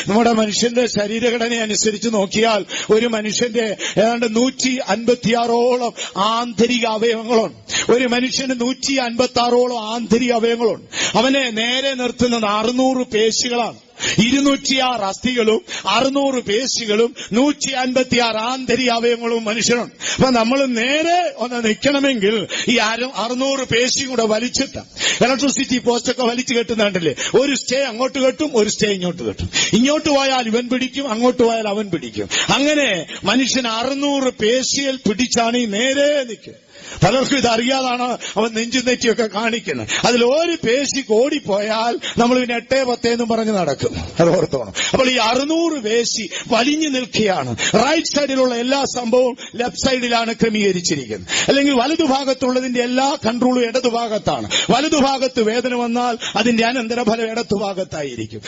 നമ്മുടെ മനുഷ്യന്റെ ശരീരഘടന അനുസരിച്ച് നോക്കിയാൽ ഒരു മനുഷ്യന്റെ ഏതാണ്ട് 156ഓളം ആന്തരിക അവയവങ്ങളുണ്ട്. ഒരു മനുഷ്യന് 156ഓളം ആന്തരിക അവയവങ്ങളുണ്ട്. അവനെ നേരെ നിർത്തുന്നത് 600 പേശികളാണ്. 206 അസ്ഥികളും 600 പേശികളും 156 ആന്തരിക അവയവങ്ങളും മനുഷ്യനുണ്ട്. അപ്പൊ നമ്മൾ നേരെ ഒന്ന് നിൽക്കണമെങ്കിൽ ഈ 600 പേശിയും കൂടെ വലിച്ചിട്ട് ഇലക്ട്രിസിറ്റി പോസ്റ്റൊക്കെ വലിച്ചു കെട്ടുന്നുണ്ടല്ലേ, ഒരു സ്റ്റേ അങ്ങോട്ട് കെട്ടും, ഒരു സ്റ്റേ ഇങ്ങോട്ട് കെട്ടും. ഇങ്ങോട്ട് പോയാൽ ഇവൻ പിടിക്കും, അങ്ങോട്ട് പോയാൽ അവൻ പിടിക്കും. അങ്ങനെ മനുഷ്യൻ 600 പേശിയിൽ പിടിച്ചാണ് ഈ നേരെ നിൽക്കുക. പലർക്കും ഇതറിയാതാണ് അവൻ നെഞ്ചും നെറ്റിയൊക്കെ കാണിക്കുന്നത്. അതിൽ ഒരു പേശി ഓടിപ്പോയാൽ നമ്മൾ പിന്നെ 8, 10 എന്നും പറഞ്ഞ് നടക്കും. അത് ഓർത്തോണം. അപ്പോൾ ഈ 600 പേശി വലിഞ്ഞു നിൽക്കുകയാണ്. റൈറ്റ് സൈഡിലുള്ള എല്ലാ സംഭവവും ലെഫ്റ്റ് സൈഡിലാണ് ക്രമീകരിച്ചിരിക്കുന്നത്. അല്ലെങ്കിൽ വലതുഭാഗത്തുള്ളതിന്റെ എല്ലാ കൺട്രോളും ഇടതുഭാഗത്താണ്. വലതുഭാഗത്ത് വേദന വന്നാൽ അതിന്റെ അനന്തരഫലം ഇടതുഭാഗത്തായിരിക്കും.